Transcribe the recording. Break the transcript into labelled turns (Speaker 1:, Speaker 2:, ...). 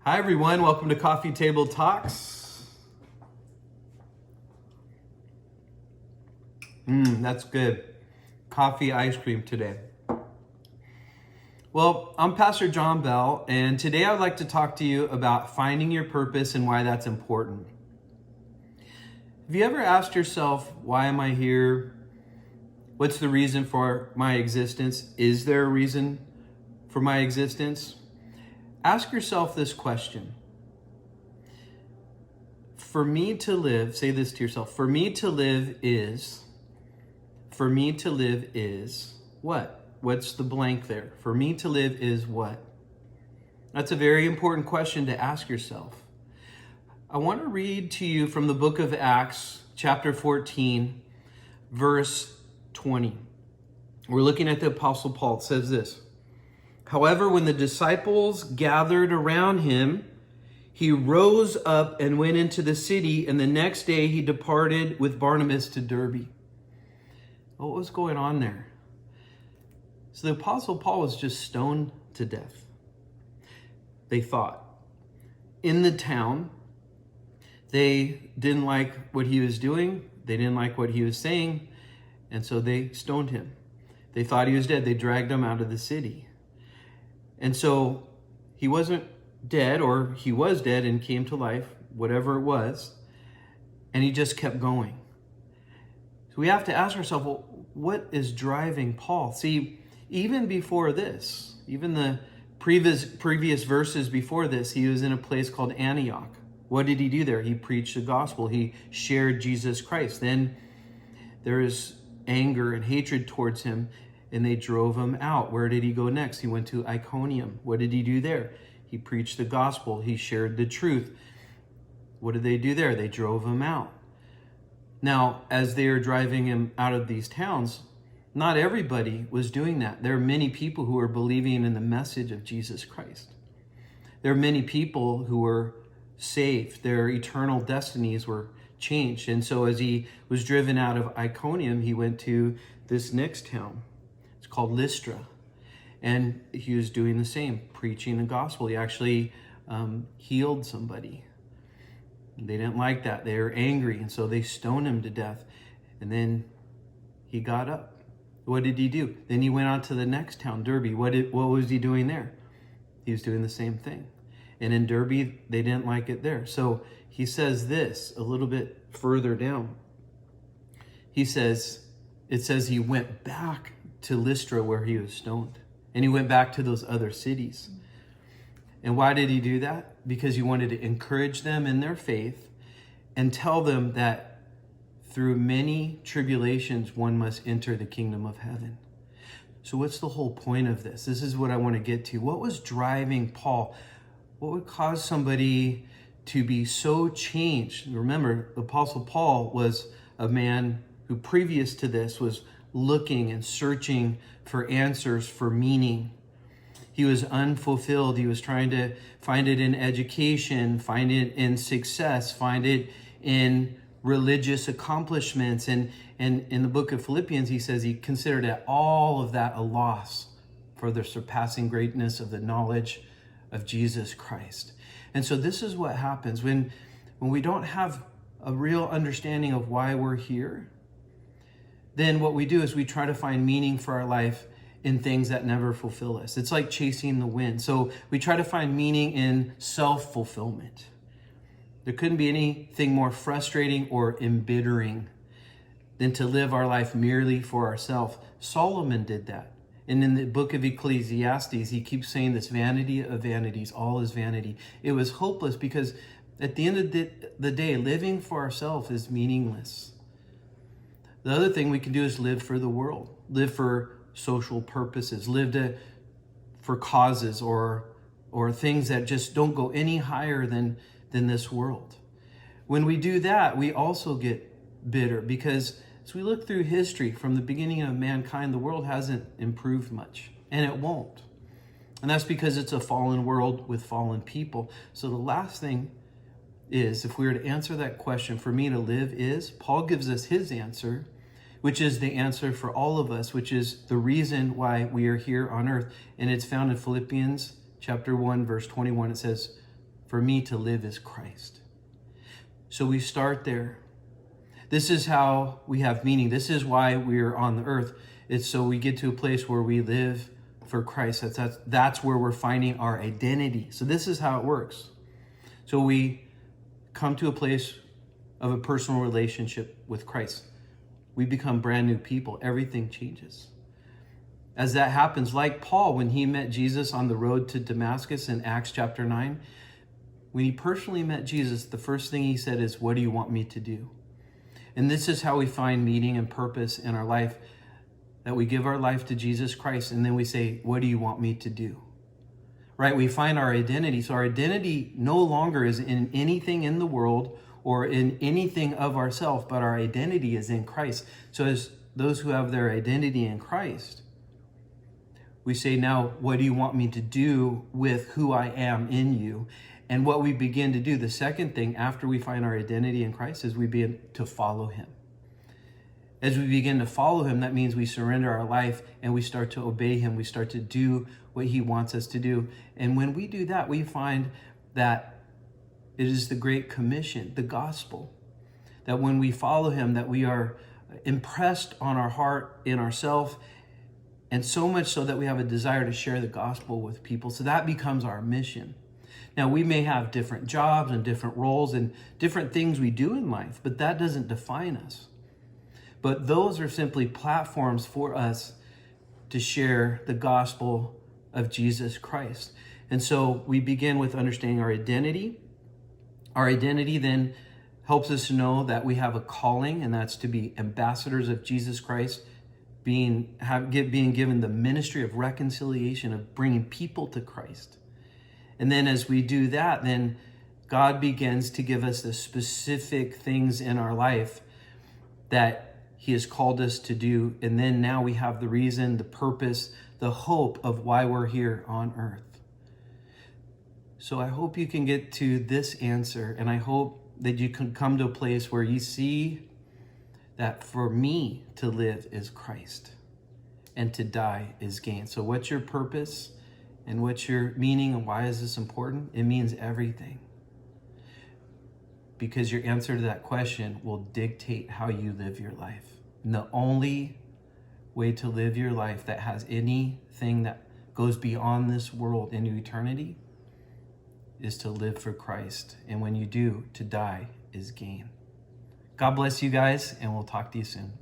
Speaker 1: Hi everyone, welcome to Coffee Table Talks. That's good. Coffee ice cream today. Well, I'm Pastor Jon Bell, and today I'd like to talk to you about finding your purpose and why that's important. Have you ever asked yourself, why am I here? What's the reason for my existence? Is there a reason for my existence? Ask yourself this question. For me to live, say this to yourself, for me to live is what? What's the blank there? For me to live is what? That's a very important question to ask yourself. I want to read to you from the book of Acts, chapter 14, verse 20. We're looking at the Apostle Paul. It says this. However, when the disciples gathered around him, he rose up and went into the city, and the next day he departed with Barnabas to Derbe. What was going on there? So the Apostle Paul was just stoned to death. They thought. In the town, they didn't like what he was doing. They didn't like what he was saying. And so they stoned him. They thought he was dead. They dragged him out of the city. And so he wasn't dead, or he was dead and came to life, whatever it was. And he just kept going. So we have to ask ourselves, well, what is driving Paul? See, even before this, even the previous verses before this, he was in a place called Antioch. What did he do there? He preached the gospel. He shared Jesus Christ. Then there is anger and hatred towards him, and they drove him out. Where did he go next? He went to Iconium. What did he do there? He preached the gospel. He shared the truth. What did they do there? They drove him out. Now, as they are driving him out of these towns, not everybody was doing that. There are many people who are believing in the message of Jesus Christ. There are many people who were saved. Their eternal destinies were changed. And so as he was driven out of Iconium, he went to this next town. It's called Lystra. And he was doing the same, preaching the gospel. He actually healed somebody. They didn't like that. They were angry, and so they stoned him to death. And then he got up. What did he do? Then he went on to the next town, Derbe. What was he doing there? He was doing the same thing. And in Derbe, they didn't like it there. So he says this a little bit further down. It says he went back to Lystra where he was stoned. And he went back to those other cities. And why did he do that? Because he wanted to encourage them in their faith and tell them that through many tribulations, one must enter the kingdom of heaven. So what's the whole point of this? This is what I want to get to. What was driving Paul? What would cause somebody to be so changed? Remember, the Apostle Paul was a man who previous to this was looking and searching for answers, for meaning. He was unfulfilled. He was trying to find it in education, find it in success, find it in religious accomplishments. And in the book of Philippians, he says he considered all of that a loss for the surpassing greatness of the knowledge of Jesus Christ. And so this is what happens when we don't have a real understanding of why we're here. Then what we do is we try to find meaning for our life in things that never fulfill us. It's like chasing the wind. So we try to find meaning in self-fulfillment. There couldn't be anything more frustrating or embittering than to live our life merely for ourselves. Solomon did that. And in the book of Ecclesiastes, he keeps saying this, vanity of vanities, all is vanity. It was hopeless because at the end of the day, living for ourselves is meaningless. The other thing we can do is live for the world, live for social purposes, live for causes or things that just don't go any higher than this world. When we do that, we also get bitter because as we look through history from the beginning of mankind, the world hasn't improved much, and it won't. And that's because it's a fallen world with fallen people. So the last thing is, if we were to answer that question, for me to live is, Paul gives us his answer, which is the answer for all of us, which is the reason why we are here on earth. And it's found in Philippians chapter 1, verse 21. It says, For me to live is Christ. So we start there. This is how we have meaning. This is why we're on the earth. It's so we get to a place where we live for Christ. That's where we're finding our identity. So this is how it works. So we come to a place of a personal relationship with Christ. We become brand new people. Everything changes. As that happens, like Paul, when he met Jesus on the road to Damascus in Acts chapter 9, when he personally met Jesus, the first thing he said is, "What do you want me to do?" And this is how we find meaning and purpose in our life, that we give our life to Jesus Christ, and then we say, "What do you want me to do?" Right? We find our identity. So our identity no longer is in anything in the world or in anything of ourselves, but our identity is in Christ. So as those who have their identity in Christ, we say, "Now, what do you want me to do with who I am in you?" And what we begin to do, the second thing after we find our identity in Christ, is we begin to follow him. As we begin to follow him, that means we surrender our life and we start to obey him. We start to do what he wants us to do. And when we do that, we find that it is the Great Commission, the gospel, that when we follow him, that we are impressed on our heart, in ourselves, and so much so that we have a desire to share the gospel with people. So that becomes our mission. Now, we may have different jobs and different roles and different things we do in life, but that doesn't define us. But those are simply platforms for us to share the gospel of Jesus Christ. And so we begin with understanding our identity. Our identity then helps us to know that we have a calling, and that's to be ambassadors of Jesus Christ, being given the ministry of reconciliation, of bringing people to Christ. And then as we do that, then God begins to give us the specific things in our life that he has called us to do. And then now we have the reason, the purpose, the hope of why we're here on earth. So I hope you can get to this answer, and I hope that you can come to a place where you see that for me to live is Christ and to die is gain. So what's your purpose? And what's your meaning, and why is this important? It means everything. Because your answer to that question will dictate how you live your life. And the only way to live your life that has anything that goes beyond this world into eternity is to live for Christ. And when you do, to die is gain. God bless you guys, and we'll talk to you soon.